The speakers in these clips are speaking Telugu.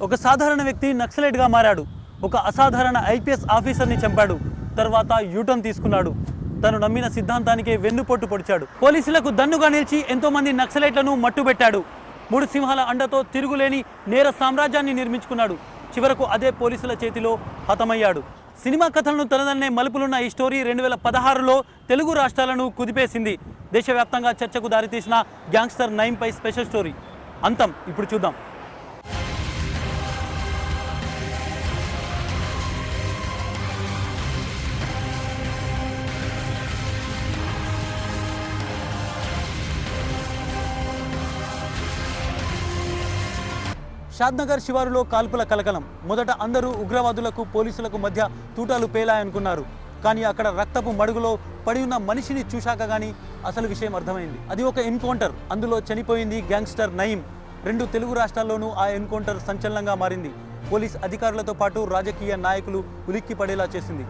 ఒక సాధారణ వ్యక్తి నక్సలైట్గా మారాడు. ఒక అసాధారణ ఐపీఎస్ ఆఫీసర్ని చంపాడు. తర్వాత యూటర్న్ తీసుకున్నాడు. తను నమ్మిన సిద్ధాంతానికే వెన్నుపోటు పొడిచాడు. పోలీసులకు దన్నుగా నిలిచి ఎంతో మంది నక్సలైట్లను మట్టుబెట్టాడు. 3 సింహాల అండతో తిరుగులేని నేర సామ్రాజ్యాన్ని నిర్మించుకున్నాడు. చివరకు అదే పోలీసుల చేతిలో హతమయ్యాడు. సినిమా కథలను తనదన్నే మలుపులున్న ఈ స్టోరీ 2016లో తెలుగు రాష్ట్రాలను కుదిపేసింది. దేశవ్యాప్తంగా చర్చకు దారితీసిన గ్యాంగ్స్టర్ నయీంపై స్పెషల్ స్టోరీ అంతం ఇప్పుడు చూద్దాం. షాద్నగర్ శివారులో కాల్పుల కలకలం. మొదట అందరూ ఉగ్రవాదులకు పోలీసులకు మధ్య తూటాలు పేలాయనుకున్నారు. కానీ అక్కడ రక్తపు మడుగులో పడి ఉన్న మనిషిని చూశాక గానీ అసలు విషయం అర్థమైంది. అది ఒక ఎన్కౌంటర్. అందులో చనిపోయింది గ్యాంగ్స్టర్ నయీం. 2 తెలుగు రాష్ట్రాల్లోనూ ఆ ఎన్కౌంటర్ సంచలనంగా మారింది. పోలీస్ అధికారులతో పాటు రాజకీయ నాయకులు ఉలిక్కి పడేలా చేసింది.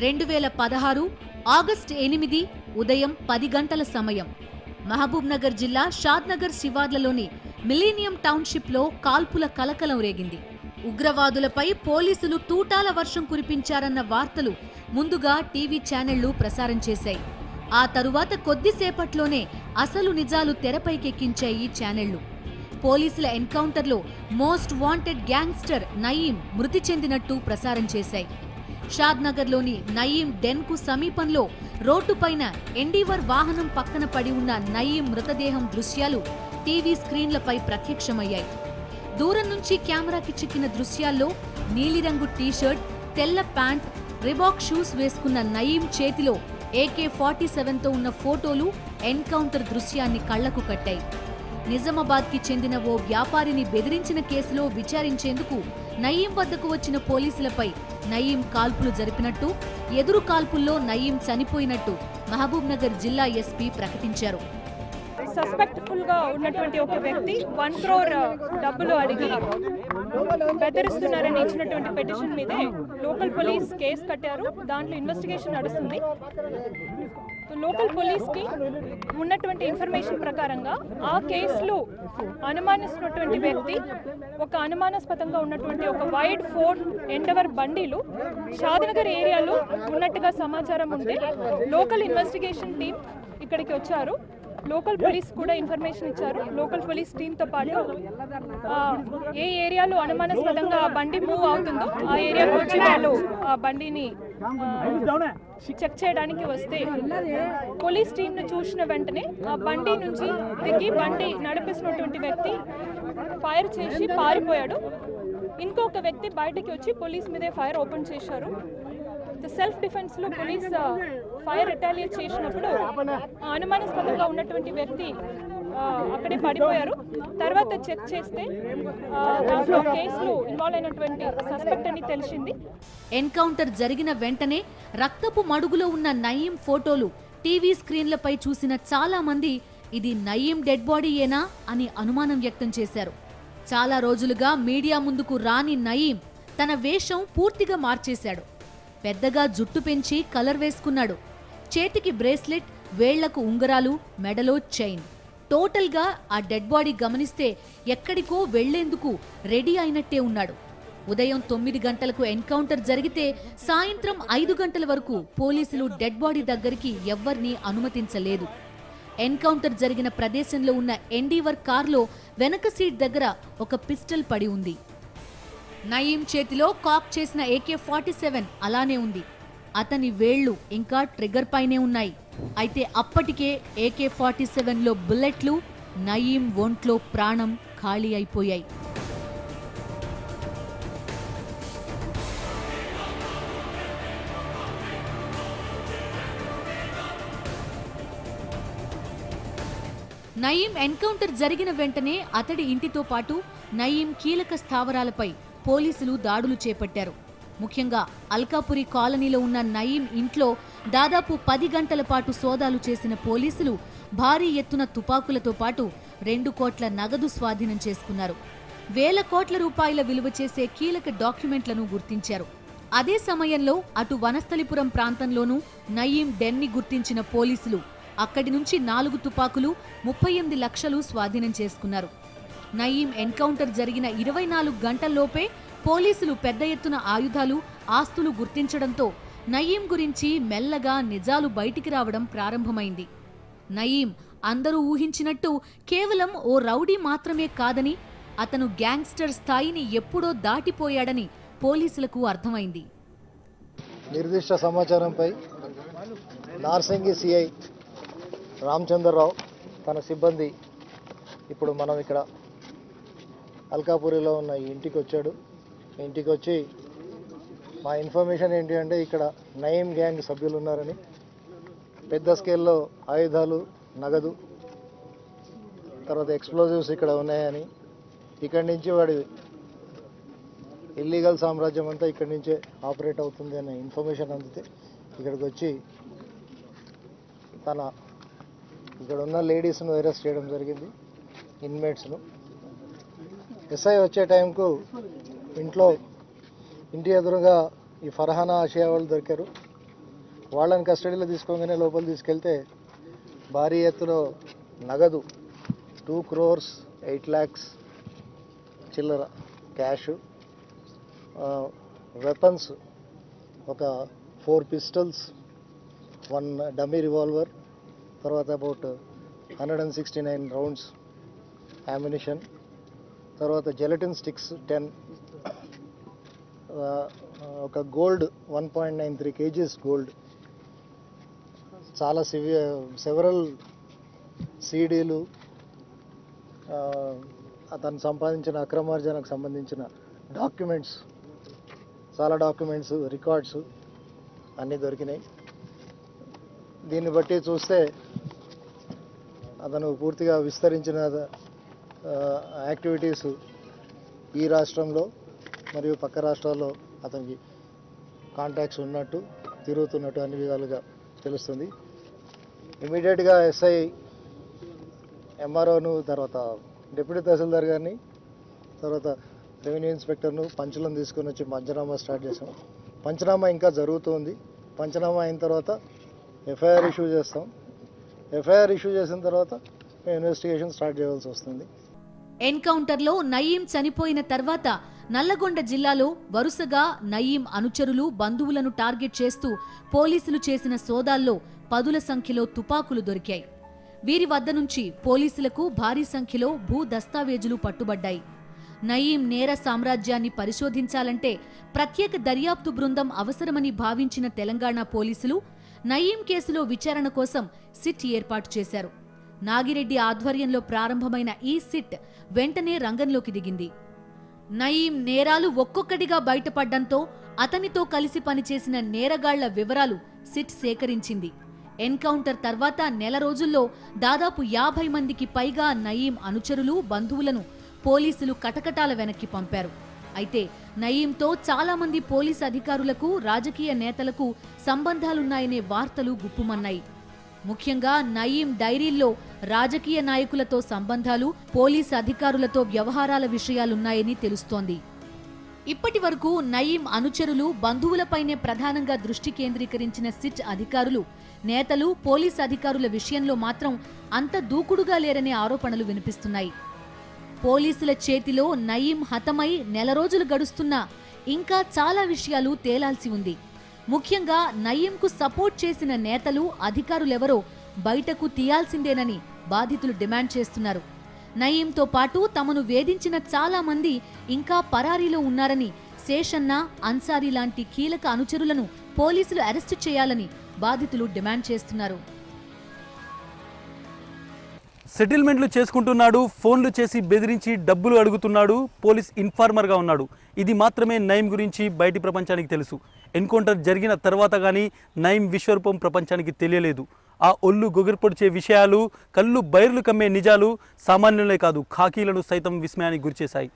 2016 ఆగస్టు 8 ఉదయం 10 గంటల సమయం. మహబూబ్ నగర్ జిల్లా షాద్నగర్ శివార్లలోని మిలీనియం టౌన్షిప్లో కాల్పుల కలకలం రేగింది. ఉగ్రవాదులపై పోలీసులు తూటాల వర్షం కురిపించారన్న వార్తలు ముందుగా టీవీ ఛానళ్లు ప్రసారం చేశాయి. ఆ తరువాత కొద్దిసేపట్లోనే అసలు నిజాలు తెరపైకెక్కించాయి ఈ ఛానళ్లు. పోలీసుల ఎన్కౌంటర్లో మోస్ట్ వాంటెడ్ గ్యాంగ్స్టర్ నయీం మృతి చెందినట్టు ప్రసారం చేశాయి. షాద్నగర్లోని నయీం డెన్కు సమీపంలో రోడ్డుపైన ఎండీవర్ వాహనం పక్కన పడి ఉన్న నయీం మృతదేహం దృశ్యాలు టీవీ స్క్రీన్లపై ప్రత్యక్షమయ్యాయి. దూరం నుంచి కెమెరాకి చిక్కిన దృశ్యాల్లో నీలిరంగు టీషర్ట్, తెల్ల ప్యాంట్, రిబాక్ షూస్ వేసుకున్న నయీం చేతిలో AK-47తో ఉన్న ఫోటోలు ఎన్కౌంటర్ దృశ్యాన్ని కళ్లకు కట్టాయి. నిజామాబాద్కి చెందిన ఓ వ్యాపారిని బెదిరించిన కేసులో విచారించేందుకు నయీం వద్దకు వచ్చిన పోలీసులపై నయీం కాల్పులు జరిపినట్టు, ఎదురు కాల్పుల్లో నయీం చనిపోయినట్టు మహబూబ్ నగర్ జిల్లా ఎస్పీ ప్రకటించారు. సస్పెక్ట్ఫుల్ గా ఉన్నటువంటి ఒక వ్యక్తి 1 crore డబ్బులు అడిగి బెదిరిస్తున్నారని ఇచ్చినటువంటి పిటిషన్ మీదే లోకల్ పోలీస్ కేసు కట్టారు. దాంట్లో ఇన్వెస్టిగేషన్ నడుస్తుంది. లోకల్ పోలీస్ కి ఉన్నటువంటి ఇన్ఫర్మేషన్ ప్రకారంగా ఆ కేసులో అనుమానిస్తున్నటువంటి వ్యక్తి ఒక అనుమానాస్పదంగా ఉన్నటువంటి ఒక వైడ్ 4 ఎండవర్ బండిలు షాద్నగర్ ఏరియాలో ఉన్నట్టుగా సమాచారం ఉంటే లోకల్ ఇన్వెస్టిగేషన్ టీం ఇక్కడికి వచ్చారు. లోకల్ పోలీస్ కూడా ఇన్ఫర్మేషన్ ఇచ్చారు. లోకల్ పోలీస్ టీంతో పాటు ఏ ఏరియాలో అనుమానాస్పదంగా ఆ బండి మూవ్ అవుతుందో ఆ ఏరియాకు వచ్చి వాళ్ళు ఆ బండిని చెక్ చేయడానికి వస్తే పోలీస్ టీంను చూసిన వెంటనే ఆ బండి నుంచి దిగి బండి నడిపిస్తున్నటువంటి వ్యక్తి ఫైర్ చేసి పారిపోయాడు. ఇంకొక వ్యక్తి బయటకి వచ్చి పోలీస్ మీదే ఫైర్ ఓపెన్ చేశారు. సెల్ఫ్ డిఫెన్స్ లో పోలీస్ ఫైర్ రిటాలియేట్ చేసినప్పుడు అనుమానాస్పదంగా ఉన్నటువంటి వ్యక్తి అక్కడే పడిపోయారు. తర్వాత చెక్ చేస్తే దాంట్లో కేసులో ఇన్వాల్వ్ అయినటువంటి సస్పెక్ట్ అని తెలిసింది. ఎన్కౌంటర్ జరిగిన వెంటనే రక్తపు మడుగులో ఉన్న నయీం ఫోటోలు టీవీ స్క్రీన్లపై చూసిన చాలా మంది ఇది నయీం డెడ్ బాడీయేనా అని అనుమానం వ్యక్తం చేశారు. చాలా రోజులుగా మీడియా ముందుకు రాని నయీం తన వేషం పూర్తిగా మార్చేశాడు. పెద్దగా జుట్టు పెంచి కలర్ వేసుకున్నాడు. చేతికి బ్రేస్లెట్, వేళ్లకు ఉంగరాలు, మెడలో చైన్. టోటల్గా ఆ డెడ్ బాడీ గమనిస్తే ఎక్కడికో వెళ్లేందుకు రెడీ అయినట్టే ఉన్నాడు. ఉదయం 9 గంటలకు ఎన్కౌంటర్ జరిగితే సాయంత్రం 5 గంటల వరకు పోలీసులు డెడ్ బాడీ దగ్గరికి ఎవ్వరినీ అనుమతించలేదు. ఎన్కౌంటర్ జరిగిన ప్రదేశంలో ఉన్న ఎండీవర్ కార్లో వెనక సీట్ దగ్గర ఒక పిస్టల్ పడి ఉంది. నయీం చేతిలో కాక్ చేసిన AK-47 అలానే ఉంది. అతని వేళ్లు ఇంకా ట్రిగ్గర్ పైనే ఉన్నాయి. అయితే అప్పటికే AK-47లో బుల్లెట్లు, నయీం ఒంట్లో ప్రాణం ఖాళీ అయిపోయాయి. నయీం ఎన్కౌంటర్ జరిగిన వెంటనే అతడి ఇంటితో పాటు నయీం కీలక స్థావరాలపై పోలీసులు దాడులు చేపట్టారు. ముఖ్యంగా అల్కాపురి కాలనీలో ఉన్న నయీం ఇంట్లో దాదాపు 10 గంటల పాటు సోదాలు చేసిన పోలీసులు భారీ ఎత్తున తుపాకులతో పాటు 2 కోట్ల నగదు స్వాధీనం చేసుకున్నారు. వేల కోట్ల రూపాయల విలువ చేసే కీలక డాక్యుమెంట్లను గుర్తించారు. అదే సమయంలో అటు వనస్థలిపురం ప్రాంతంలోనూ నయీం డెన్ని గుర్తించిన పోలీసులు అక్కడి నుంచి 4 తుపాకులు, 38 లక్షలు స్వాధీనం చేసుకున్నారు. నయీం ఎన్కౌంటర్ జరిగిన 24 గంటల్లోపే పోలీసులు పెద్ద ఎత్తున ఆయుధాలు, ఆస్తులు గుర్తించడంతో నయీం గురించి మెల్లగా నిజాలు బయటికి రావడం ప్రారంభమైంది. నయీం అందరూ ఊహించినట్టు కేవలం ఓ రౌడీ మాత్రమే కాదని, అతను గ్యాంగ్స్టర్ స్థాయిని ఎప్పుడో దాటిపోయాడని పోలీసులకు అర్థమైంది. నిర్దిష్ట సమాచారంపై నార్సింగి సిఐ రామచంద్రరావు తన సిబ్బంది ఇప్పుడు మనం ఇక్కడ అల్కాపురిలో ఉన్న ఈ ఇంటికి వచ్చాడు. ఇంటికి వచ్చి మా ఇన్ఫర్మేషన్ ఏంటి అంటే ఇక్కడ నయీం గ్యాంగ్ సభ్యులు ఉన్నారని, పెద్ద స్కేల్లో ఆయుధాలు, నగదు, తర్వాత ఎక్స్ప్లోజివ్స్ ఇక్కడ ఉన్నాయని, ఇక్కడి నుంచి వాడి ఇల్లీగల్ సామ్రాజ్యం అంతా ఇక్కడి నుంచే ఆపరేట్ అవుతుంది అనే ఇన్ఫర్మేషన్ అందితే ఇక్కడికి వచ్చి ఇక్కడ ఉన్న లేడీస్ను అరెస్ట్ చేయడం జరిగింది, ఇన్మేట్స్ను. ఎస్ఐ వచ్చే టైంకు ఇంటి ఎదురుగా ఈ ఫర్హానా ఆషియా వాళ్ళు దొరికారు. వాళ్ళని కస్టడీలో తీసుకోగానే లోపల తీసుకెళ్తే భారీ ఎత్తులో నగదు 2 crores 8 lakhs చిల్లర క్యాష్, వెపన్స్ ఒక 4 pistols, 1 డమ్మీ రివాల్వర్, తర్వాత అబౌట్ 169 rounds ammunition, తర్వాత జెలటిన్ స్టిక్స్ 10, ఒక గోల్డ్ 1.93 kgs గోల్డ్, చాలా సెవరల్ సీడీలు, అతను సంపాదించిన అక్రమార్జనకు సంబంధించిన డాక్యుమెంట్స్, చాలా డాక్యుమెంట్స్, రికార్డ్స్ అన్నీ దొరికినాయి. దీన్ని బట్టి చూస్తే అతను పూర్తిగా విస్తరించిన యాక్టివిటీస్ ఈ రాష్ట్రంలో మరియు పక్క రాష్ట్రాల్లో అతనికి కాంటాక్ట్స్ ఉన్నట్టు, తిరుగుతున్నట్టు అన్ని విధాలుగా తెలుస్తుంది. ఇమీడియట్గా ఎస్ఐ, ఎంఆర్ఓను, తర్వాత డిప్యూటీ తహసీల్దార్ గారిని, తర్వాత రెవెన్యూ ఇన్స్పెక్టర్ను, పంచులను తీసుకొని వచ్చి పంచనామా స్టార్ట్ చేసాం. పంచనామా ఇంకా జరుగుతుంది. పంచనామా అయిన తర్వాత ఎఫ్ఐఆర్ ఇష్యూ చేస్తాం. ఎఫ్ఐఆర్ ఇష్యూ చేసిన తర్వాత ఇన్వెస్టిగేషన్ స్టార్ట్ చేయాల్సి వస్తుంది. ఎన్కౌంటర్లో నయీం చనిపోయిన తర్వాత నల్లగొండ జిల్లాలో వరుసగా నయీం అనుచరులు, బంధువులను టార్గెట్ చేస్తూ పోలీసులు చేసిన సోదాల్లో పదుల సంఖ్యలో తుపాకులు దొరికాయి. వీరి వద్ద నుంచి పోలీసులకు భారీ సంఖ్యలో భూ దస్తావేజులు పట్టుబడ్డాయి. నయీం నేర సామ్రాజ్యాన్ని పరిశోధించాలంటే ప్రత్యేక దర్యాప్తు బృందం అవసరమని భావించిన తెలంగాణ పోలీసులు నయీం కేసులో విచారణ కోసం సిట్ ఏర్పాటు చేశారు. నాగిరెడ్డి ఆధ్వర్యంలో ప్రారంభమైన ఈ సిట్ వెంటనే రంగంలోకి దిగింది. నయీం నేరాలు ఒక్కొక్కటిగా బయటపడ్డంతో అతనితో కలిసి పనిచేసిన నేరగాళ్ల వివరాలు సిట్ సేకరించింది. ఎన్కౌంటర్ తర్వాత నెల రోజుల్లో దాదాపు 50 మందికి పైగా నయీం అనుచరులు, బంధువులను పోలీసులు కటకటాల వెనక్కి పంపారు. అయితే నయీంతో చాలా మంది పోలీసు అధికారులకు, రాజకీయ నేతలకు సంబంధాలున్నాయనే వార్తలు గుప్పుమన్నాయి. ముఖ్యంగా నయీం డైరీల్లో రాజకీయ నాయకులతో సంబంధాలు, పోలీసు అధికారులతో వ్యవహారాల విషయాలున్నాయని తెలుస్తోంది. ఇప్పటి వరకు నయీం అనుచరులు, బంధువులపైనే ప్రధానంగా దృష్టి కేంద్రీకరించిన సిట్ అధికారులు, నేతలు, పోలీసు అధికారుల విషయంలో మాత్రం అంత దూకుడుగా లేరనే ఆరోపణలు వినిపిస్తున్నాయి. పోలీసుల చేతిలో నయీం హతమై నెల రోజులు గడుస్తున్నా ఇంకా చాలా విషయాలు తేలాల్సి ఉంది. ముఖ్యంగా నయీంకు సపోర్ట్ చేసిన నేతలు, అధికారులెవరో బయటకు తీయాల్సిందేనని బాధితులు డిమాండ్ చేస్తున్నారు. నయీంతో పాటు తమను వేధించిన చాలా మంది ఇంకా పరారీలో ఉన్నారని, శేషన్న, అన్సారీ లాంటి కీలక అనుచరులను పోలీసులు అరెస్టు చేయాలని బాధితులు డిమాండ్ చేస్తున్నారు. సెటిల్మెంట్లు చేసుకుంటున్నాడు, ఫోన్లు చేసి బెదిరించి డబ్బులు అడుగుతున్నాడు, పోలీస్ ఇన్ఫార్మర్గా ఉన్నాడు. ఇది మాత్రమే నయీం గురించి బయటి ప్రపంచానికి తెలుసు. ఎన్కౌంటర్ జరిగిన తర్వాత కానీ నయీం విశ్వరూపం ప్రపంచానికి తెలియలేదు. ఆ ఒళ్ళు గొగిర్పొడిచే విషయాలు, కళ్ళు బైర్లు కమ్మే నిజాలు సామాన్యులే కాదు, ఖాకీలను సైతం విస్మయానికి గురిచేశాయి.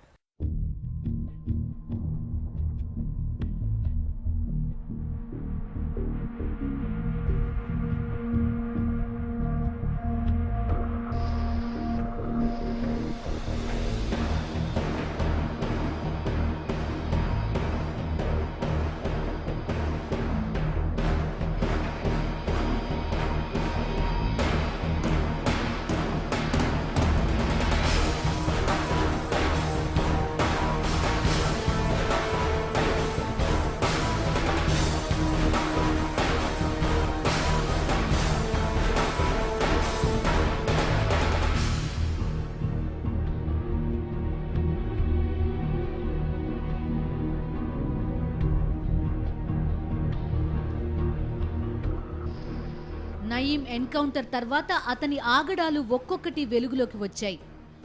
నయీం ఎన్కౌంటర్ తర్వాత అతని ఆగడాలు ఒక్కొక్కటి వెలుగులోకి వచ్చాయి.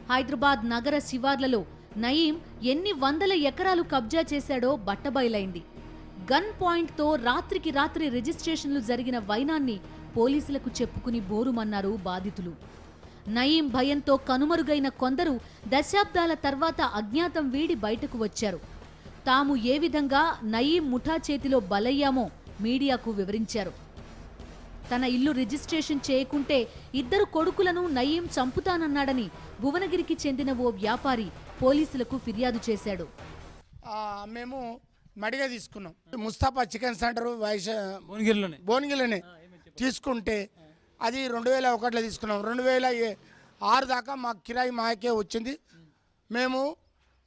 హైదరాబాద్ నగర శివార్లలో నయీం ఎన్ని వందల ఎకరాలు కబ్జా చేశాడో బట్టబయలైంది. గన్ పాయింట్తో రాత్రికి రాత్రి రిజిస్ట్రేషన్లు జరిగిన వైనాన్ని పోలీసులకు చెప్పుకుని బోరుమన్నారు బాధితులు. నయీం భయంతో కనుమరుగైన కొందరు దశాబ్దాల తర్వాత అజ్ఞాతం వీడి బయటకు వచ్చారు. తాము ఏ విధంగా నయీం ముఠా చేతిలో బలయ్యామో మీడియాకు వివరించారు. తన ఇల్లు రిజిస్ట్రేషన్ చేయకుంటే 2 కొడుకులను నయీం చంపుతానన్నాడని భువనగిరికి చెందిన ఓ వ్యాపారి పోలీసులకు ఫిర్యాదు చేశాడు. మేము మడిగా తీసుకున్నాం. ముస్తాఫా చికెన్ సెంటర్ భువనగిరిలోనే తీసుకుంటే అది 2001లో తీసుకున్నాం. 2006 దాకా మాకు కిరాయి మాకే వచ్చింది. మేము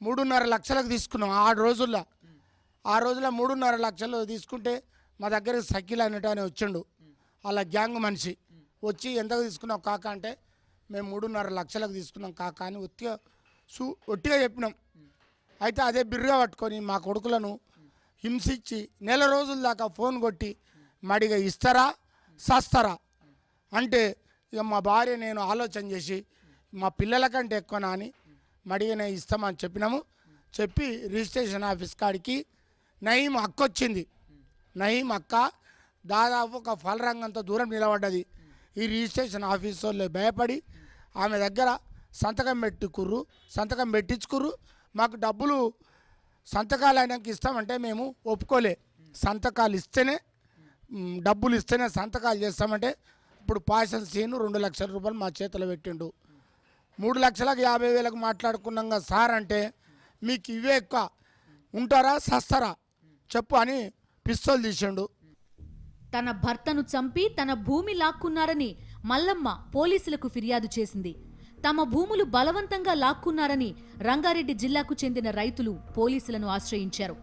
3.5 లక్షలకు తీసుకున్నాం. ఆ రోజుల్లో 3.5 లక్షలు తీసుకుంటే మా దగ్గర సకీల్ అనేట అని వచ్చిండు. అలా గ్యాంగ్ మనిషి వచ్చి ఎంతకు తీసుకున్నాం కాక అంటే మేము 3.5 లక్షలకు తీసుకున్నాం కాక అని ఒట్టిగా చెప్పినాం. అయితే అదే బిర్రుగా పట్టుకొని మా కొడుకులను హింసించి 1 రోజుల దాకా ఫోన్ కొట్టి మడిగా ఇస్తారా సస్తారా అంటే ఇక మా భార్య నేను ఆలోచన చేసి మా పిల్లల కంటే ఎక్కువనా అని మడిగానే ఇస్తామని చెప్పినాము. చెప్పి రిజిస్ట్రేషన్ ఆఫీస్ కాడికి నయీం అక్క వచ్చింది. నయీం అక్క దాదాపు ఒక ఫలరంగంతో దూరం నిలబడ్డది. ఈ రిజిస్ట్రేషన్ ఆఫీస్ వాళ్ళు భయపడి ఆమె దగ్గర సంతకం పెట్టించుకుర్రు. మాకు డబ్బులు సంతకాలు అయినాక ఇస్తామంటే మేము ఒప్పుకోలే. సంతకాలు ఇస్తేనే డబ్బులు ఇస్తేనే సంతకాలు చేస్తామంటే ఇప్పుడు పాషన్ సీను 2 లక్షల రూపాయలు మా చేతిలో పెట్టిండు. 3,50,000 మాట్లాడుకున్నాం సార్ అంటే మీకు ఇవే ఎక్కువ ఉంటారా సస్తారా చెప్పు అని పిస్తోల్ తీసిండు. తన భర్తను చంపి తన భూమి లాక్కున్నారని మల్లమ్మ పోలీసులకు ఫిర్యాదు చేసింది. తమ భూములు బలవంతంగా లాక్కున్నారని రంగారెడ్డి జిల్లాకు చెందిన రైతులు పోలీసులను ఆశ్రయించారు.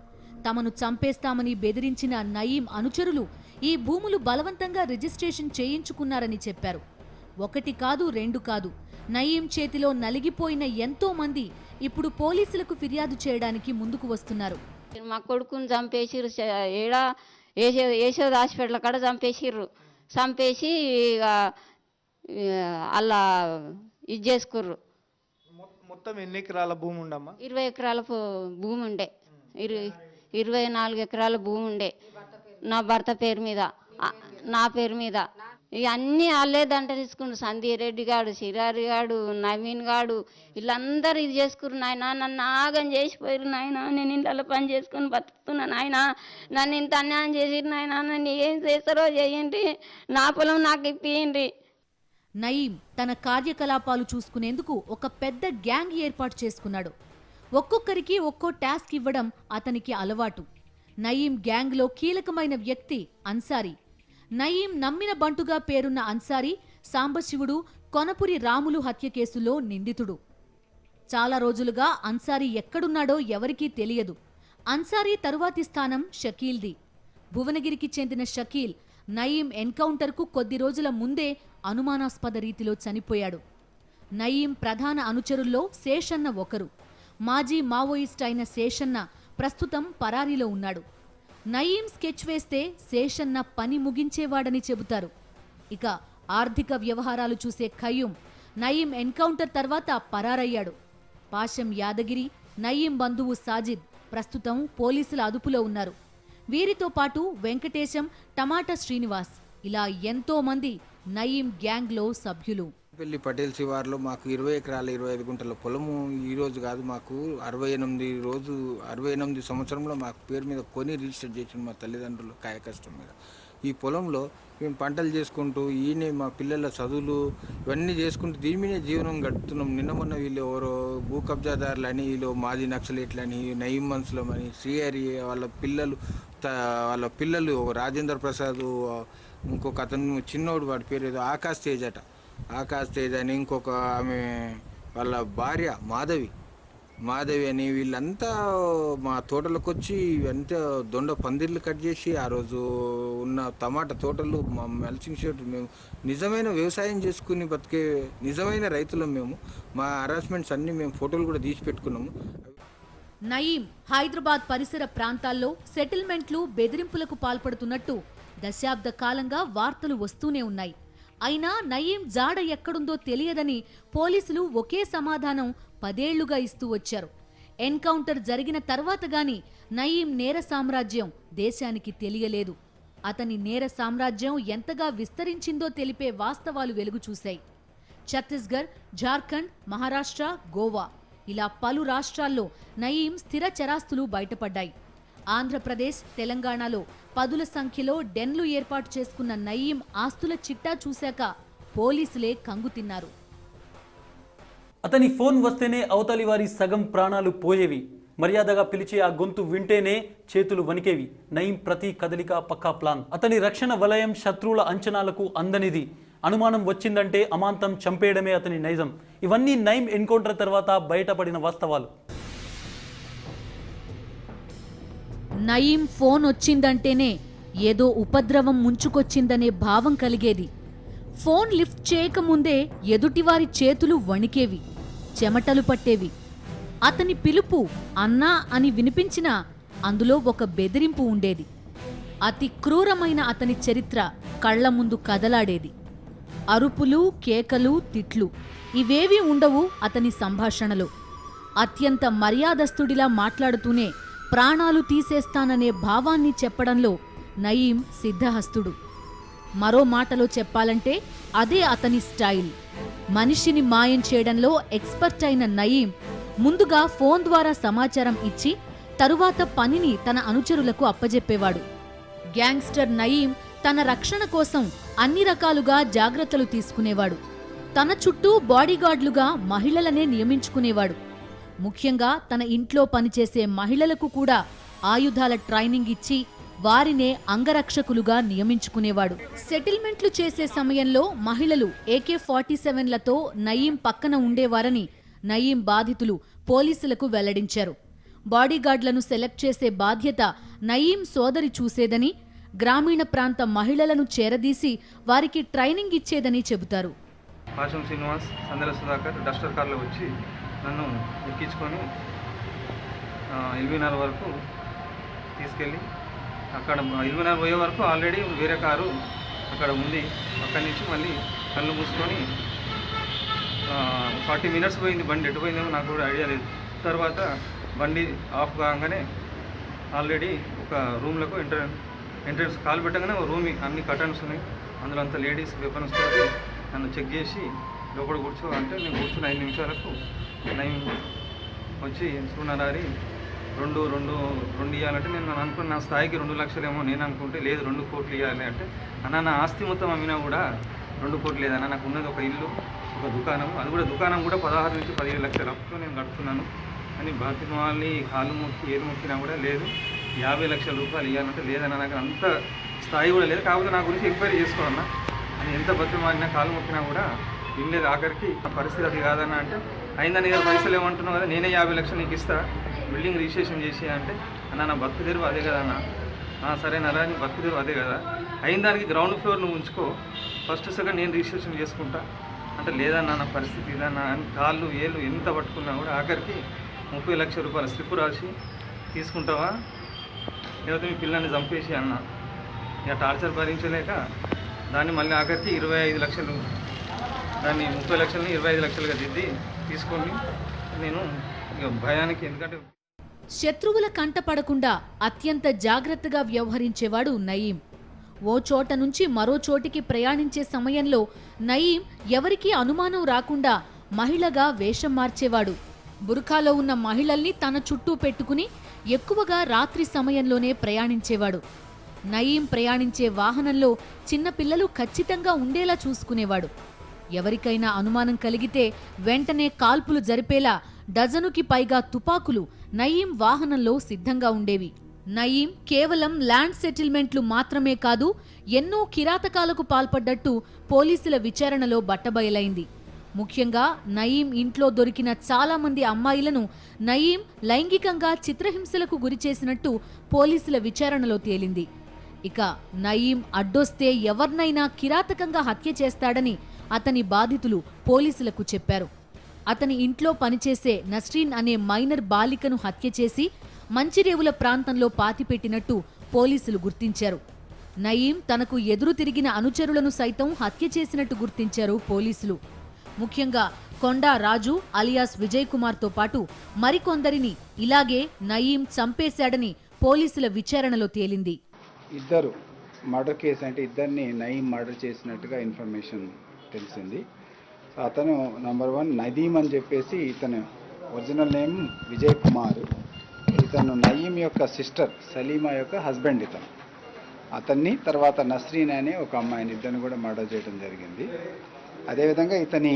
తమను చంపేస్తామని బెదిరించిన నయీం అనుచరులు ఈ భూములు బలవంతంగా రిజిస్ట్రేషన్ చేయించుకున్నారని చెప్పారు. 1 కాదు 2 కాదు, నయీం చేతిలో నలిగిపోయిన ఎంతో మంది ఇప్పుడు పోలీసులకు ఫిర్యాదు చేయడానికి ముందుకు వస్తున్నారు. మా కొడుకుని చంపేసిర్రు. ఏడా యశోద హాస్పిటల్ కాడ చంపేసి ఇక అలా ఇది చేసుకుర్రు. మొత్తం ఎన్ని ఎకరాల భూమి ఉండమ్మా? 20 ఎకరాల భూమి ఉండే. 24 ఎకరాల భూమి ఉండే నా భర్త పేరు మీద, నా పేరు మీద. ఇక అన్నీ వాళ్ళేదంట తీసుకుంటు. సంధ్యారెడ్డి గాడు, సిరారి గాడు, నవీన్ గాడు వీళ్ళందరూ ఇది చేసుకుర్రు. నాయన నన్ను ఆగం చేసిపోయారు. నాయన నేను ఇంట్లో పని చేసుకొని బతుకుతున్నా. నాయన నన్ను ఇంత అన్యాయం చేసిరు. నాయన నన్ను ఏం చేస్తారో చేయండి, నా పొలం నాకు ఇప్పియండి. నయీం తన కార్యకలాపాలు చూసుకునేందుకు ఒక పెద్ద గ్యాంగ్ ఏర్పాటు చేసుకున్నాడు. ఒక్కొక్కరికి ఒక్కో టాస్క్ ఇవ్వడం అతనికి అలవాటు. నయీం గ్యాంగ్లో కీలకమైన వ్యక్తి అన్సారీ. నయీం నమ్మిన బంటుగా పేరున్న అన్సారీ సాంబశివుడు, కొనపురి రాములు హత్య కేసులో నిందితుడు. చాలా రోజులుగా అన్సారీ ఎక్కడున్నాడో ఎవరికీ తెలియదు. అన్సారీ తరువాతి స్థానం షకీల్ది. భువనగిరికి చెందిన షకీల్ నయీం ఎన్కౌంటర్కు కొద్ది రోజుల ముందే అనుమానాస్పద రీతిలో చనిపోయాడు. నయీం ప్రధాన అనుచరుల్లో శేషన్న ఒకరు. మాజీ మావోయిస్ట్ అయిన శేషన్న ప్రస్తుతం పరారీలో ఉన్నాడు. నయీం స్కెచ్ వేస్తే శేషన్న పని ముగించేవాడని చెబుతారు. ఇక ఆర్థిక వ్యవహారాలు చూసే ఖయ్యూం నయీం ఎన్కౌంటర్ తర్వాత పరారయ్యాడు. పాషం యాదగిరి, నయీం బంధువు సాజిద్ ప్రస్తుతం పోలీసుల అదుపులో ఉన్నారు. వీరితో పాటు వెంకటేశం, టమాటా శ్రీనివాస్ ఇలా ఎంతో మంది నయీం గ్యాంగ్లో సభ్యులు. పెళ్లి పటేల్ శివార్లో మాకు 20 ఎకరాల 25 గుంటల పొలము ఈరోజు కాదు, మాకు 68 సంవత్సరంలో మాకు పేరు మీద కొని రిజిస్టర్ చేసిన మా తల్లిదండ్రులు కాయ కష్టం మీద. ఈ పొలంలో మేము పంటలు చేసుకుంటూ ఈయనే మా పిల్లల చదువులు ఇవన్నీ చేసుకుంటూ దీని మీదే జీవనం గడుపుతున్నాం. నిన్న మొన్న వీళ్ళు ఎవరో భూ కబ్జాదారులని, వీళ్ళు మాజీ నక్సలేట్లని, నయీం మన్సులమని, శ్రీహరి వాళ్ళ పిల్లలు రాజేంద్ర ప్రసాద్, ఇంకొక అతను చిన్నోడు వాడి పేరు ఏదో ఆకాశ్ తేజ్ అని, ఇంకొక ఆమె వాళ్ళ భార్య మాధవి అని, వీళ్ళంతా మా తోటలకు వచ్చి అంతా దొండ పందిర్లు కట్ చేసి ఆ రోజు ఉన్న టమాటా తోటలు మా మల్చింగ్ షెడ్, మేము నిజమైన వ్యవసాయం చేసుకుని బతికే నిజమైన రైతులం మేము. మా హరాస్మెంట్స్ అన్నీ మేము ఫోటోలు కూడా తీసి పెట్టుకున్నాము. నయీం హైదరాబాద్ పరిసర ప్రాంతాల్లో సెటిల్మెంట్లు, బెదిరింపులకు పాల్పడుతున్నట్టు దశాబ్ద కాలంగా వార్తలు వస్తూనే ఉన్నాయి. అయినా నయీం జాడ ఎక్కడుందో తెలియదని పోలీసులు ఒకే సమాధానం 10 ఏళ్లుగా ఇస్తూ వచ్చారు. ఎన్కౌంటర్ జరిగిన తర్వాత గాని నయీం నేర సామ్రాజ్యం దేశానికి తెలియలేదు. అతని నేర సామ్రాజ్యం ఎంతగా విస్తరించిందో తెలిపే వాస్తవాలు వెలుగు చూశాయి. ఛత్తీస్గఢ్, జార్ఖండ్, మహారాష్ట్ర, గోవా ఇలా పలు రాష్ట్రాల్లో నయీం స్థిర చరాస్తులు బయటపడ్డాయి. ఆంధ్రప్రదేశ్, తెలంగాణలో పదుల సంఖ్యలో డెన్లు ఏర్పాటు చేసుకున్న నయీం ఆస్తుల చిట్టా చూశాక పోలీసులే కంగుతిన్నారు. అతని ఫోన్ వస్తేనే అవతలి వారి సగం ప్రాణాలు పోయేవి. మర్యాదగా పిలిచే ఆ గొంతు వింటేనే చేతులు వణికేవి. నయీం ప్రతి కదలిక పక్కా ప్లాన్. అతని రక్షణ వలయం శత్రువుల అంచనాలకు అందనిది. అనుమానం వచ్చిందంటే అమాంతం చంపేయడమే అతని నైజం. ఇవన్నీ నయీం ఎన్కౌంటర్ తర్వాత బయటపడిన వాస్తవాలు. నయీం ఫోన్ వచ్చిందంటేనే ఏదో ఉపద్రవం ముంచుకొచ్చిందనే భావం కలిగేది. ఫోన్ లిఫ్ట్ చేయకముందే ఎదుటివారి చేతులు వణికేవి, చెమటలు పట్టేవి. అతని పిలుపు అన్నా అని వినిపించినా అందులో ఒక బెదిరింపు ఉండేది. అతి క్రూరమైన అతని చరిత్ర కళ్ల ముందు కదలాడేది. అరుపులు, కేకలు, తిట్లు ఇవేవీ ఉండవు అతని సంభాషణలో. అత్యంత మర్యాదస్తుడిలా మాట్లాడుతూనే ప్రాణాలు తీసేస్తాననే భావాన్ని చెప్పడంలో నయీం సిద్ధహస్తుడు. మరో మాటలో చెప్పాలంటే అదే అతని స్టైల్. మనిషిని మాయం చేయడంలో ఎక్స్పర్ట్ అయిన నయీం ముందుగా ఫోన్ ద్వారా సమాచారం ఇచ్చి తరువాత పనిని తన అనుచరులకు అప్పజెప్పేవాడు. గ్యాంగ్స్టర్ నయీం తన రక్షణ కోసం అన్ని రకాలుగా జాగ్రత్తలు తీసుకునేవాడు. తన చుట్టూ బాడీగార్డులుగా మహిళలనే నియమించుకునేవాడు. ముఖ్యంగా తన ఇంట్లో పనిచేసే మహిళలకు కూడా ఆయుధాల ట్రైనింగ్ ఇచ్చి వారినే అంగరక్షకులుగా నియమించుకునేవాడు. సెటిల్మెంట్లు చేసే సమయంలో మహిళలు AK-47లతో నయీం పక్కన ఉండేవారని నయీం బాధితులు పోలీసులకు వెల్లడించారు. బాడీగార్డులను సెలెక్ట్ చేసే బాధ్యత నయీం సోదరి చూసేదని, గ్రామీణ ప్రాంత మహిళలను చేరదీసి వారికి ట్రైనింగ్ ఇచ్చేదని చెబుతారు. పాశం శ్రీనివాస్, సందల సుధాకర్ డస్టర్ కార్లో వచ్చి నన్ను ఎక్కించుకొని ఎల్బీనగర్ వరకు తీసుకెళ్ళి అక్కడ ఎల్బీనగర్ పోయే వరకు ఆల్రెడీ వేరే కారు అక్కడ ఉంది. అక్కడి నుంచి మళ్ళీ కళ్ళు మూసుకొని 40 మినిట్స్ పోయింది. బండి ఎటు పోయిందేమో నాకు కూడా ఐడియా లేదు. తర్వాత బండి ఆఫ్ కాగానే ఆల్రెడీ ఒక రూమ్లకు ఎంట్రన్స్ కాలు పెట్టగానే ఒక రూమ్ అన్ని కర్టన్స్ ఉన్నాయి. అందులో అంతా లేడీస్ వెపన్స్ తోటి నన్ను చెక్ చేసి లోపల కూర్చో అంటే నేను కూర్చున్న 5 నిమిషాలకు నయం వచ్చి సున్నారి రెండు ఇవ్వాలంటే నేను అనుకున్న నా స్థాయికి 2 లక్షలేమో నేను అనుకుంటే లేదు 2 కోట్లు ఇవ్వాలి అంటే అన్న నా ఆస్తి మొత్తం అమ్మినా కూడా 2 కోట్లు లేదన్న, నాకు ఉన్నది ఒక ఇల్లు, ఒక దుకాణం, అది కూడా దుకాణం కూడా 16 నుంచి 17 లక్షల అప్పుతో నేను కడుతున్నాను అని బాతిమాలి కాళ్ళు మొక్కి ఏది మొక్కినా కూడా లేదు 50 లక్షల రూపాయలు ఇవ్వాలంటే లేదన్న, నాకు అంత స్థాయి కూడా లేదు. కాకపోతే నా గురించి ఎంక్వైరీ చేసుకోవాలన్నా అని ఎంత బతిమాలినా కాళ్ళు మొక్కినా కూడా వినలేదు. ఆఖరికి పరిస్థితి అది కాదన్న అంటే అయిందని గారు పైసలు ఏమంటున్నావు కదా, నేనే 50 లక్షలు నీకు ఇస్తా, బిల్డింగ్ రిజిస్ట్రేషన్ చేసి అంటే అన్న నా బతుకు తెరువు అదే కదా అన్న, సరేనరా నీ బతుకు తెరువు అదే కదా, అయిన దానికి గ్రౌండ్ ఫ్లోర్ నువ్వు ఉంచుకో, ఫస్ట్ సెకండ్ నేను రిజిస్ట్రేషన్ చేసుకుంటా అంటే లేదన్నా నా పరిస్థితి ఇదన్నా అని కాళ్ళు ఏళ్ళు ఎంత పట్టుకున్నా కూడా ఆఖరికి 30 లక్షల రూపాయల స్లిప్ రాసి తీసుకుంటావా లేకపోతే మీ పిల్లల్ని చంపేసి అన్న. ఇక టార్చర్ భరించలేక దాన్ని మళ్ళీ ఆఖరికి 25 లక్షలు, దాన్ని 30 లక్షలని 25 లక్షలుగా దిద్ది తీసుకొని నేను ఇక భయానికి, ఎందుకంటే శత్రువుల కంటపడకుండా అత్యంత జాగ్రత్తగా వ్యవహరించేవాడు నయీం. ఓ చోట నుంచి మరో చోటికి ప్రయాణించే సమయంలో నయీం ఎవరికీ అనుమానం రాకుండా మహిళగా వేషం మార్చేవాడు. బుర్ఖాలో ఉన్న మహిళల్ని తన చుట్టూ పెట్టుకుని ఎక్కువగా రాత్రి సమయంలోనే ప్రయాణించేవాడు. నయీం ప్రయాణించే వాహనంలో చిన్నపిల్లలు ఖచ్చితంగా ఉండేలా చూసుకునేవాడు. ఎవరికైనా అనుమానం కలిగితే వెంటనే కాల్పులు జరిపేలా డజనుకి పైగా తుపాకులు నయీం వాహనంలో సిద్ధంగా ఉండేవి. నయీం కేవలం ల్యాండ్ సెటిల్మెంట్లు మాత్రమే కాదు, ఎన్నో కిరాతకాలకు పాల్పడ్డట్టు పోలీసుల విచారణలో బట్టబయలైంది. ముఖ్యంగా నయీం ఇంట్లో దొరికిన చాలా మంది అమ్మాయిలను నయీం లైంగికంగా చిత్రహింసలకు గురిచేసినట్టు పోలీసుల విచారణలో తేలింది. ఇక నయీం అడ్డొస్తే ఎవరినైనా కిరాతకంగా హత్య చేస్తాడని అతని బాధితులు పోలీసులకు చెప్పారు. అతని ఇంట్లో పనిచేసే నస్రీన్ అనే మైనర్ బాలికను హత్య చేసి మంచిరేవుల ప్రాంతంలో పాతిపెట్టినట్టు పోలీసులు గుర్తించారు. నయీం తనకు ఎదురు తిరిగిన అనుచరులను సైతం హత్య చేసినట్టు గుర్తించారు పోలీసులు. ముఖ్యంగా కొండా రాజు అలియాస్ విజయ్ కుమార్తో పాటు మరికొందరిని ఇలాగే నయీం చంపేశాడని పోలీసుల విచారణలో తేలింది. ఇద్దరు మర్డర్ కేసు అంటే ఇద్దరిని నయీం మర్డర్ చేసినట్టుగా ఇన్ఫర్మేషన్ తెలిసింది. అతను నంబర్ 1 నదీం అని చెప్పేసి, ఇతను ఒరిజినల్ నేమ్ విజయ్ కుమార్. ఇతను నయీం యొక్క సిస్టర్ సలీమా యొక్క హస్బెండ్ ఇతను. అతన్ని తర్వాత నస్రీన్ అనే ఒక అమ్మాయిని ఇద్దరిని కూడా మర్డర్ చేయడం జరిగింది. అదేవిధంగా ఇతని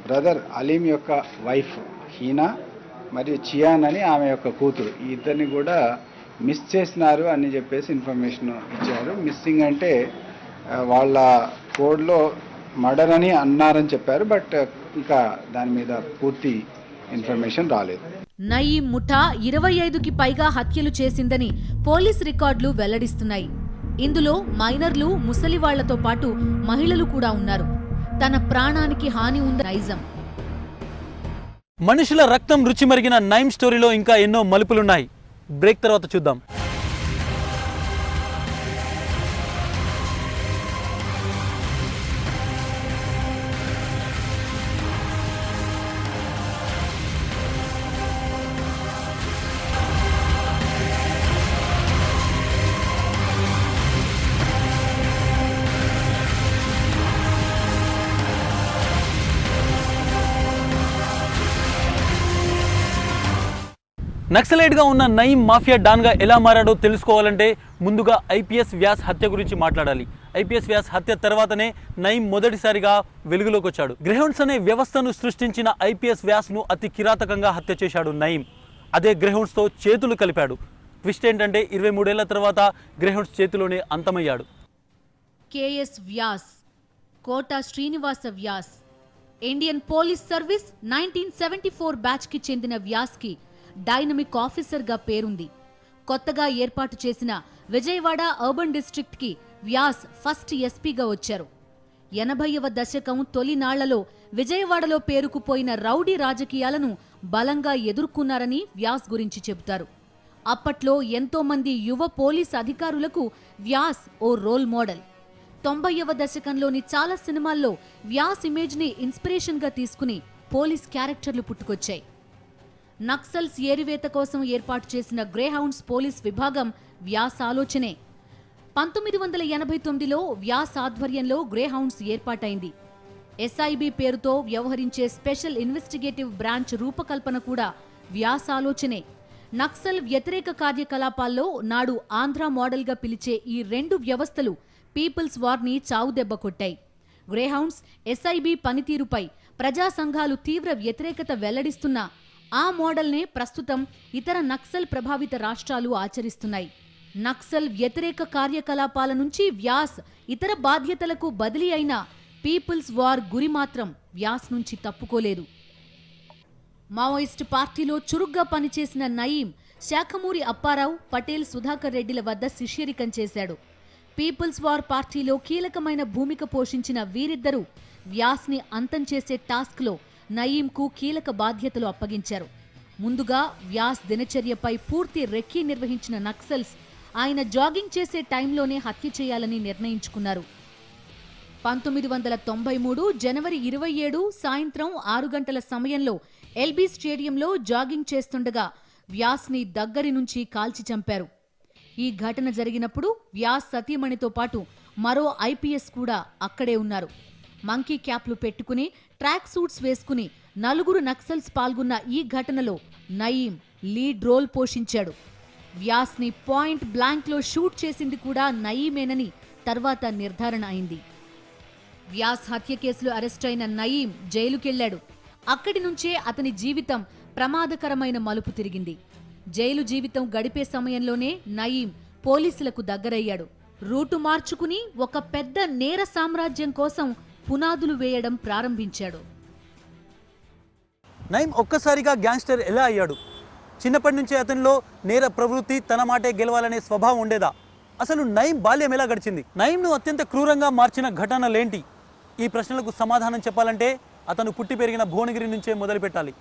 బ్రదర్ అలీం యొక్క వైఫ్ హీనా మరియు చియాన్ అని ఆమె యొక్క కూతురు, ఈ ఇద్దరిని కూడా మిస్ చేసినారు అని చెప్పేసి ఇన్ఫర్మేషన్ ఇచ్చారు. మిస్సింగ్ అంటే వాళ్ళ కోడ్లో మర్డర్ అని అన్నారని చెప్పారు, బట్ ఇంకా దాని మీద పూర్తి ఇన్ఫర్మేషన్ రాలేదు. నయీం ముఠా 25కి పైగా హత్యలు చేసిందని పోలీస్ రికార్డులు వెల్లడిస్తున్నాయి. ఇందులో మైనర్లు, ముసలివాళ్లతో పాటు మహిళలు కూడా ఉన్నారు. తన ప్రాణానికి హాని ఉంద నైజం. మనుషుల రక్తం రుచి మరిగిన నయీం స్టోరీలో ఇంకా ఎన్నో మలుపులున్నాయి. బ్రేక్ తర్వాత చూద్దాం. నక్సలైట్గా ఉన్న నయీం మాఫియా డాన్గా ఎలా మారాడో తెలుసుకోవాలంటే ముందుగా ఐపీఎస్ వ్యాస్ హత్య గురించి మాట్లాడాలి. ఐపీఎస్ వ్యాస్ హత్య తర్వాతనే నయీం మొదటిసారిగా వెలుగులోకి వచ్చాడు. గ్రేహౌండ్స్ అనే వ్యవస్థను సృష్టించిన ఐపీఎస్ వ్యాస్ను అతి కిరాతకంగా హత్య చేశాడు నయీం. అదే గ్రేహౌండ్స్తో చేతులు కలిపాడు. ట్విస్ట్ ఏంటంటే 23 ఏళ్ల తర్వాత గ్రేహౌండ్స్ చేతిలోనే అంతమయ్యాడు. KS Vyas, Kota Srinivasa Vyas, Indian police service 1974 బ్యాచ్కి చెందిన వ్యాస్కి డైనమిక్ ఆఫీసర్గా పేరుంది. కొత్తగా ఏర్పాటు చేసిన విజయవాడ అర్బన్ డిస్ట్రిక్ట్కి వ్యాస్ ఫస్ట్ ఎస్పీగా వచ్చారు. 80వ దశకం తొలినాళ్లలో విజయవాడలో పేరుకుపోయిన రౌడీ రాజకీయాలను బలంగా ఎదుర్కొన్నారని వ్యాస్ గురించి చెబుతారు. అప్పట్లో ఎంతో మంది యువ పోలీస్ అధికారులకు వ్యాస్ ఓ రోల్ మోడల్. 90వ దశకంలోని చాలా సినిమాల్లో వ్యాస్ ఇమేజ్ని ఇన్స్పిరేషన్గా తీసుకుని పోలీస్ క్యారెక్టర్లు పుట్టుకొచ్చాయి. నక్సల్స్ ఏరివేత కోసం ఏర్పాటు చేసిన గ్రేహౌండ్స్ పోలీస్ విభాగం వ్యాస్ ఆలోచనే. 1989లో వ్యాస్ ఆధ్వర్యంలో గ్రేహౌండ్స్ ఏర్పాటైంది. ఎస్ఐబి పేరుతో వ్యవహరించే స్పెషల్ ఇన్వెస్టిగేటివ్ బ్రాంచ్ రూపకల్పన కూడా వ్యాస్ ఆలోచనే. నక్సల్ వ్యతిరేక కార్యకలాపాల్లో నాడు ఆంధ్ర మోడల్గా పిలిచే ఈ రెండు వ్యవస్థలు పీపుల్స్ వార్ని చావుదెబ్బ కొట్టాయి. గ్రేహౌండ్స్, ఎస్ఐబి పనితీరుపై ప్రజా సంఘాలు తీవ్ర వ్యతిరేకత వెల్లడిస్తున్నా ఆ మోడల్నే ప్రస్తుతం ఇతర నక్సల్ ప్రభావిత రాష్ట్రాలు ఆచరిస్తున్నాయి. నక్సల్ వ్యతిరేక కార్యకలాపాల నుంచి వ్యాస్ ఇతర బాధ్యతలకు బదిలీ అయిన పీపుల్స్ వార్ గురి మాత్రం వ్యాస్ నుంచి తప్పుకోలేదు. మావోయిస్టు పార్టీలో చురుగ్గా పనిచేసిన నయీం శాఖమూరి అప్పారావు, పటేల్ సుధాకర్ రెడ్డిల వద్ద శిష్యరికం చేశాడు. పీపుల్స్ వార్ పార్టీలో కీలకమైన భూమిక పోషించిన వీరిద్దరూ వ్యాస్ని అంతం చేసే టాస్క్లో నయీంకు కీలక బాధ్యతలు అప్పగించారు. ముందుగా వ్యాస్ దినచర్యపై పూర్తి రెక్కీ నిర్వహించిన నక్సల్స్ ఆయన జాగింగ్ చేసే టైంలోనే హత్య చేయాలని నిర్ణయించుకున్నారు. 1993 జనవరి 27 సాయంత్రం 6 గంటల సమయంలో ఎల్బీ స్టేడియంలో జాగింగ్ చేస్తుండగా వ్యాస్ని దగ్గరి నుంచి కాల్చి చంపారు. ఈ ఘటన జరిగినప్పుడు వ్యాస్ సతీమణితో పాటు మరో ఐపీఎస్ కూడా అక్కడే ఉన్నారు. మంకీ క్యాప్లు పెట్టుకుని ట్రాక్ సూట్స్ వేసుకుని 4 నక్సల్స్ పాల్గొన్న ఈ ఘటనలో నయీం లీడ్ రోల్ పోషించాడు. వ్యాస్ని పాయింట్ బ్లాంక్లో షూట్ చేసింది కూడా నయీమేనని తర్వాత నిర్ధారణ అయింది. వ్యాస్ హత్య కేసులో అరెస్ట్ అయిన నయీం జైలుకెళ్లాడు. అక్కడి నుంచే అతని జీవితం ప్రమాదకరమైన మలుపు తిరిగింది. జైలు జీవితం గడిపే సమయంలోనే నయీం పోలీసులకు దగ్గరయ్యాడు. రూటు మార్చుకుని ఒక పెద్ద నేర సామ్రాజ్యం కోసం పునాదులు వేయడం ప్రారంభించాడు. నయీం ఒక్కసారిగా గ్యాంగ్స్టర్ ఎలా అయ్యాడు? చిన్నప్పటి నుంచే అతనిలో నేర ప్రవృత్తి, తన మాటే గెలవాలనే స్వభావం ఉండేదా? అసలు నయీం బాల్యం ఎలా గడిచింది? నయీంను అత్యంత క్రూరంగా మార్చిన ఘటనలేంటి? ఈ ప్రశ్నలకు సమాధానం చెప్పాలంటే అతను పుట్టి పెరిగిన భువనగిరి నుంచే మొదలుపెట్టాలి.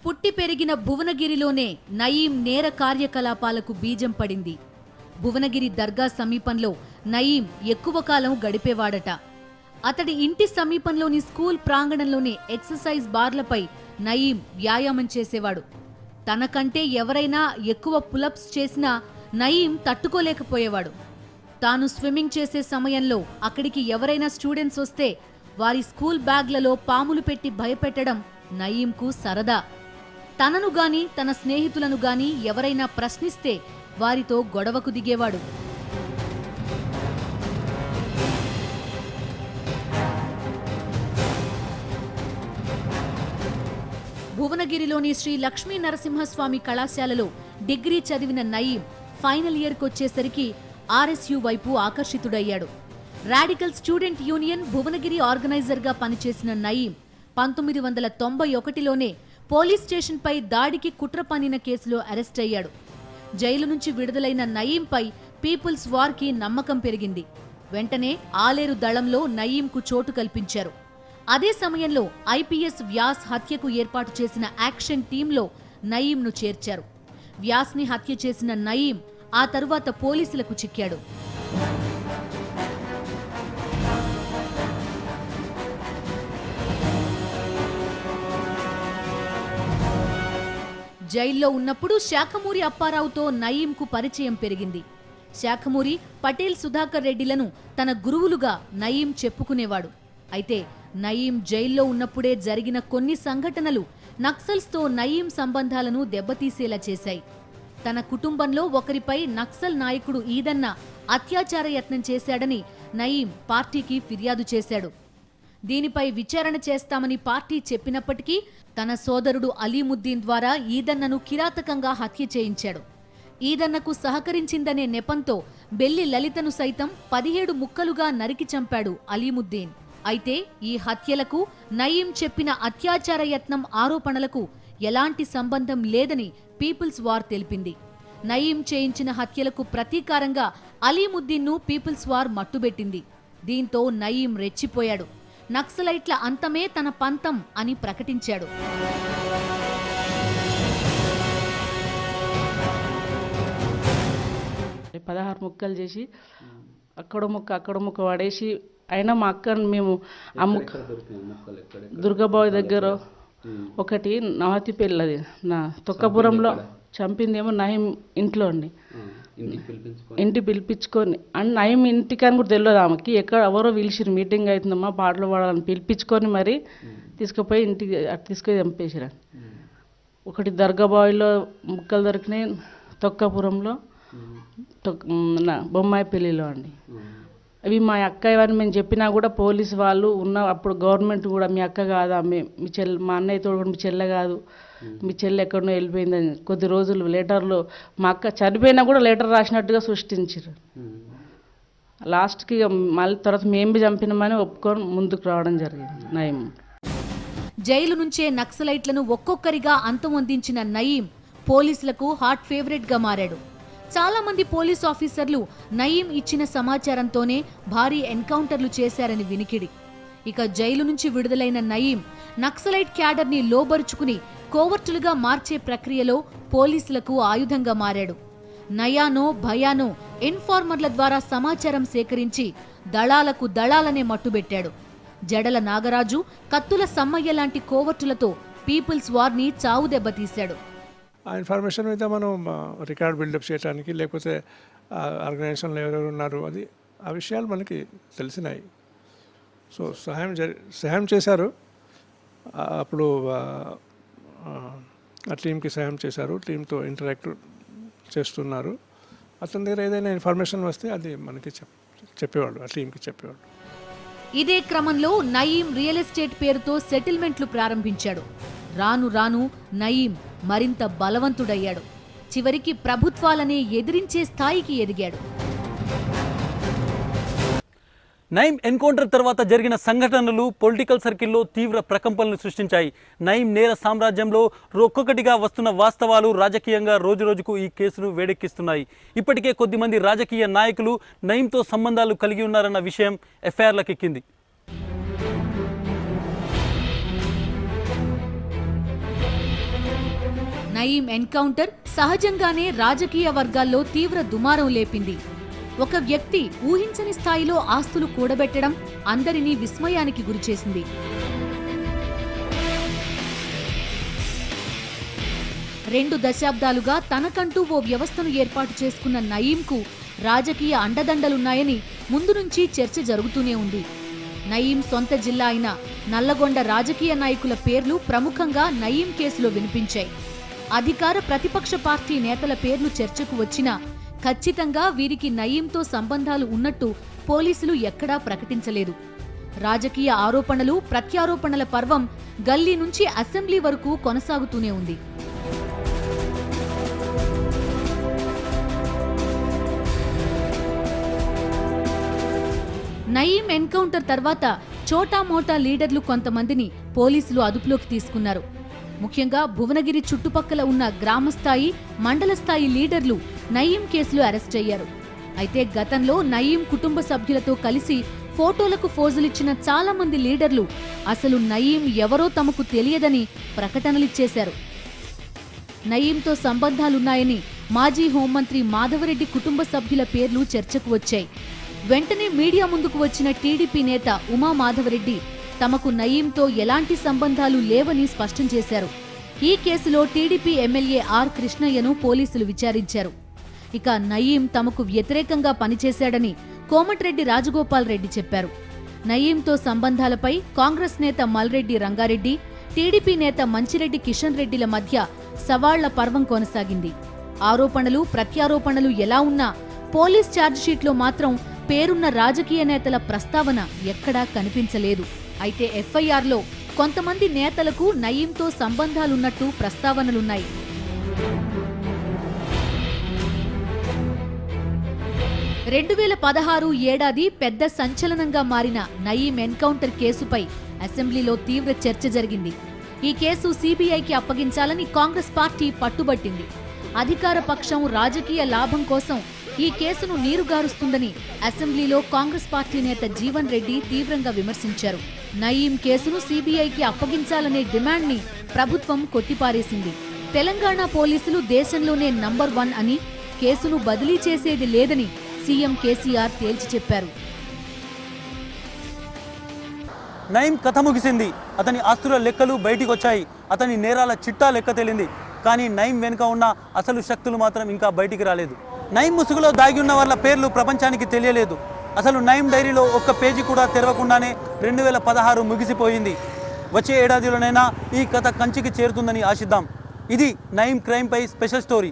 పుట్టి పుట్టి పెరిగిన భువనగిరిలోనే నయీం నేర కార్యకలాపాలకు బీజం పడింది. భువనగిరి దర్గా సమీపంలో నయీం ఎక్కువ కాలం గడిపేవాడట. అతడి ఇంటి సమీపంలోని స్కూల్ ప్రాంగణంలోని ఎక్సర్సైజ్ బార్లపై నయీం వ్యాయామం చేసేవాడు. తనకంటే ఎవరైనా ఎక్కువ పులప్స్ చేసినా నయీం తట్టుకోలేకపోయేవాడు. తాను స్విమ్మింగ్ చేసే సమయంలో అక్కడికి ఎవరైనా స్టూడెంట్స్ వస్తే వారి స్కూల్ బ్యాగ్లలో పాములు పెట్టి భయపెట్టడం నయీంకు సరదా. తనను గాని తన స్నేహితులను గాని ఎవరైనా ప్రశ్నిస్తే వారితో గొడవకు దిగేవాడు. భువనగిరిలోని శ్రీ లక్ష్మీ నరసింహస్వామి కళాశాలలో డిగ్రీ చదివిన నయీం ఫైనల్ ఇయర్కొచ్చేసరికి ఆర్ఎస్యు వైపు ఆకర్షితుడయ్యాడు. రాడికల్ స్టూడెంట్ యూనియన్ భువనగిరి ఆర్గనైజర్గా పనిచేసిన నయీం 1991లోనే పోలీస్ స్టేషన్పై దాడికి కుట్ర పన్నిన కేసులో అరెస్ట్ అయ్యాడు. జైలు నుంచి విడుదలైన నయీంపై పీపుల్స్ వార్కి నమ్మకం పెరిగింది. వెంటనే ఆలేరు దళంలో నయీంకు చోటు కల్పించారు. అదే సమయంలో ఐపీఎస్ వ్యాస్ హత్యకు ఏర్పాటు చేసిన యాక్షన్ టీంలో నయీంను చేర్చారు. వ్యాస్ని హత్య చేసిన నయీం ఆ తరువాత పోలీసులకు చిక్కాడు. జైల్లో ఉన్నప్పుడు శాఖమూరి అప్పారావుతో నయీంకు పరిచయం పెరిగింది. శాఖమూరి, పటేల్ సుధాకర్ రెడ్డిలను తన గురువులుగా నయీం చెప్పుకునేవాడు. అయితే నయీం జైల్లో ఉన్నప్పుడే జరిగిన కొన్ని సంఘటనలు నక్సల్స్తో నయీం సంబంధాలను దెబ్బతీసేలా చేశాయి. తన కుటుంబంలో ఒకరిపై నక్సల్ నాయకుడు ఈదన్న అత్యాచార యత్నం చేశాడని నయీం పార్టీకి ఫిర్యాదు చేశాడు. దీనిపై విచారణ చేస్తామని పార్టీ చెప్పినప్పటికీ తన సోదరుడు అలీముద్దీన్ ద్వారా ఈదన్నను కిరాతకంగా హత్య చేయించాడు. ఈదన్నకు సహకరించిందనే నెపంతో బెల్లి లలితను సైతం 17 ముక్కలుగా నరికి చంపాడు అలీముద్దీన్. అయితే ఈ హత్యలకు నయీం చెప్పిన అత్యాచార యత్నం ఆరోపణలకు ఎలాంటి సంబంధం లేదని పీపుల్స్ వార్ తెలిపింది. నయీం చేయించిన హత్యలకు ప్రతీకారంగా అలీముద్దీన్ను పీపుల్స్ వార్ మట్టుబెట్టింది. దీంతో నయీం రెచ్చిపోయాడు. నక్సలైట్ల అంతమే తన పంతం అని ప్రకటించాడు. పదహారు ముక్కలు చేసి అక్కడ ముక్క పడేసి అయినా మా అక్కను మేము దుర్గాబావి దగ్గర ఒకటి నవతిపల్లి నా తొక్కపురంలో చంపిందేమో నయీం ఇంట్లో అండి. ఇంటి పిలిపించుకొని అండ్ నయీం ఇంటికని కూడా తెలియదు ఆమెకి. ఎవరో పిలిచిరు, మీటింగ్ అవుతుందమ్మా పాటలు పాడాలని పిలిపించుకొని మరి తీసుకుపోయి ఇంటికి తీసుకొని చంపేసిరా. ఒకటి దర్గాబావిలో ముక్కలు దొరికినాయి, తొక్కపురంలో బొమ్మాయిపల్లిలో అండి. అవి మా అక్క ఇవన్నీ మేము చెప్పినా కూడా పోలీసు వాళ్ళు ఉన్న అప్పుడు గవర్నమెంట్ కూడా మీ అక్క కాదా, మీ చెల్లె, మా అన్నయ్యతో కూడా మీ చెల్లె కాదు, మీ చెల్లె ఎక్కడనో వెళ్ళిపోయిందని కొద్ది రోజులు లెటర్లో మా అక్క చనిపోయినా కూడా లెటర్ రాసినట్టుగా సృష్టించారు. లాస్ట్కి మళ్ళీ తర్వాత మేము చంపినామని ఒప్పుకొని ముందుకు రావడం జరిగింది నయీం. జైలు నుంచే నక్సలైట్లను ఒక్కొక్కరిగా అంతమొందించిన నయీం పోలీసులకు హాట్ ఫేవరెట్గా మారాడు. చాలా మంది పోలీస్ ఆఫీసర్లు నయీం ఇచ్చిన సమాచారంతోనే భారీ ఎన్కౌంటర్లు చేశారని వినికిడి. ఇక జైలు నుంచి విడుదలైన నయీం నక్సలైట్ క్యాడర్ని లోబరుచుకుని కోవర్టులుగా మార్చే ప్రక్రియలో పోలీసులకు ఆయుధంగా మారాడు. నయానో భయానో ఇన్ఫార్మర్ల ద్వారా సమాచారం సేకరించి దళాలనే మట్టుబెట్టాడు. జడల నాగరాజు, కత్తుల సమ్మయ్య లాంటి కోవర్టులతో పీపుల్స్ వార్ని చావు దెబ్బతీశాడు. ఆ ఇన్ఫర్మేషన్ మీద మనం రికార్డ్ బిల్డప్ చేయడానికి, లేకపోతే ఆర్గనైజేషన్లో ఎవరెవరు ఉన్నారు, అది ఆ విషయాలు మనకి తెలిసినాయి. సో సహాయం చేశారు. అప్పుడు ఆ టీంకి సహాయం చేశారు, టీంతో ఇంటరాక్ట్ చేస్తున్నారు. అతని దగ్గర ఏదైనా ఇన్ఫర్మేషన్ వస్తే అది మనకి చెప్పేవాళ్ళు, ఆ టీంకి చెప్పేవాళ్ళు. ఇదే క్రమంలో నయీం రియల్ ఎస్టేట్ పేరుతో సెటిల్మెంట్లు ప్రారంభించాడు. రాను రాను నయీం మరింత బలవంతుడయ్యాడు. చివరికి ప్రభుత్వాలనే ఎదిరించే స్థాయికి ఎదిగాడు. నయీం ఎన్కౌంటర్ తర్వాత జరిగిన సంఘటనలు పొలిటికల్ సర్కిల్లో తీవ్ర ప్రకంపనలు సృష్టించాయి. నయీం నేర సామ్రాజ్యంలో ఒక్కొక్కటిగా వస్తున్న వాస్తవాలు రాజకీయంగా రోజురోజుకు ఈ కేసును వేడెక్కిస్తున్నాయి. ఇప్పటికే కొద్దిమంది రాజకీయ నాయకులు నయీంతో సంబంధాలు కలిగి ఉన్నారన్న విషయం ఎఫ్ఐఆర్లకెక్కింది. నయీం ఎన్కౌంటర్ సహజంగానే రాజకీయ వర్గాల్లో తీవ్ర దుమారం లేపింది. ఒక వ్యక్తి ఊహించని స్థాయిలో ఆస్తులు కూడబెట్టడం అందరినీ విస్మయానికి గురిచేసింది. రెండు దశాబ్దాలుగా తనకంటూ ఓ వ్యవస్థను ఏర్పాటు చేసుకున్న నయీంకు రాజకీయ అండదండలున్నాయని ముందు నుంచి చర్చ జరుగుతూనే ఉంది. నయీం సొంత జిల్లా అయిన నల్లగొండ రాజకీయ నాయకుల పేర్లు ప్రముఖంగా నయీం కేసులో వినిపించాయి. అధికార ప్రతిపక్ష పార్టీ నేతల పేర్లు చర్చకు వచ్చినా ఖచ్చితంగా వీరికి నయీంతో సంబంధాలు ఉన్నట్టు పోలీసులు ఎక్కడా ప్రకటించలేదు. రాజకీయ ఆరోపణలు ప్రత్యారోపణల పర్వం గల్లీ నుంచి అసెంబ్లీ వరకు కొనసాగుతూనే ఉంది. నయీం ఎన్కౌంటర్ తర్వాత చోటా మోటా లీడర్లు కొంతమందిని పోలీసులు అదుపులోకి తీసుకున్నారు. ముఖ్యంగా భువనగిరి చుట్టుపక్కల ఉన్న గ్రామస్థాయి, మండల స్థాయి లీడర్లు నయీం కేసులో అరెస్ట్ అయ్యారు. అయితే గతంలో నయీం కుటుంబ సభ్యులతో కలిసి ఫోటోలకు ఫోజులిచ్చిన చాలా మంది లీడర్లు అసలు నయీం ఎవరో తమకు తెలియదని ప్రకటనలిచ్చేశారు. నయీంతో సంబంధాలున్నాయని మాజీ హోంమంత్రి మాధవరెడ్డి కుటుంబ సభ్యుల పేర్లు చర్చకు వచ్చాయి. వెంటనే మీడియా ముందుకు వచ్చిన టీడీపీ నేత ఉమా మాధవరెడ్డి తమకు నయీంతో ఎలాంటి సంబంధాలు లేవని స్పష్టం చేశారు. ఈ కేసులో టీడీపీ ఎమ్మెల్యే ఆర్ కృష్ణయ్యను పోలీసులు విచారించారు. ఇక నయీం తమకు వ్యతిరేకంగా పనిచేశాడని కోమటిరెడ్డి రాజగోపాల్ రెడ్డి చెప్పారు. నయీంతో సంబంధాలపై కాంగ్రెస్ నేత మల్రెడ్డి రంగారెడ్డి, టీడీపీ నేత మంచిరెడ్డి కిషన్ రెడ్డిల మధ్య సవాళ్ల పర్వం కొనసాగింది. ఆరోపణలు ప్రత్యారోపణలు ఎలా ఉన్నా పోలీస్ ఛార్జిషీట్లో మాత్రం పేరున్న రాజకీయ నేతల ప్రస్తావన ఎక్కడా కనిపించలేదు. అయితే ఎఫ్ఐఆర్లో కొంతమంది నేతలకు నయీంతో సంబంధాలున్నట్టు ప్రస్తావనలున్నాయి. ఏడాది పెద్ద సంచలనంగా మారిన నయీం ఎన్కౌంటర్ కేసుపై అసెంబ్లీలో తీవ్ర చర్చ జరిగింది. ఈ కేసు సిబిఐకి అప్పగించాలని కాంగ్రెస్ పార్టీ పట్టుబట్టింది. అధికార పక్షం రాజకీయ లాభం కోసం ఈ కేసును నీరుగారుస్తుందని అసెంబ్లీలో కాంగ్రెస్ పార్టీ నేత జీవన్ రెడ్డి తీవ్రంగా విమర్శించారు. నయీం కేసును సిబిఐకి అప్పగించాలనే డిమాండ్ని ప్రభుత్వం కొట్టిపారేసింది. తెలంగాణ పోలీసులు దేశంలోనే నంబర్ 1 అని, కేసును బదిలీ చేసేది లేదని సీఎం కేసీఆర్ తేల్చి చెప్పారు. నయీం కథ ముగిసింది. అతని ఆస్తుల లెక్కలు బయటికి వచ్చాయి. అతని నేరాల చిట్టా లెక్క తేలింది. కానీ నయీం వెనుక ఉన్న అసలు శక్తులు మాత్రం ఇంకా బయటికి రాలేదు. నయీం ముసుగులో దాగి ఉన్న వాళ్ళ పేర్లు ప్రపంచానికి తెలియలేదు. అసలు నయీం డైరీలో ఒక్క పేజీ కూడా తెరవకుండానే 2016 ముగిసిపోయింది. వచ్చే ఏడాదిలోనైనా ఈ కథ కంచికి చేరుతుందని ఆశిద్దాం. ఇది నయీం క్రైమ్పై స్పెషల్ స్టోరీ.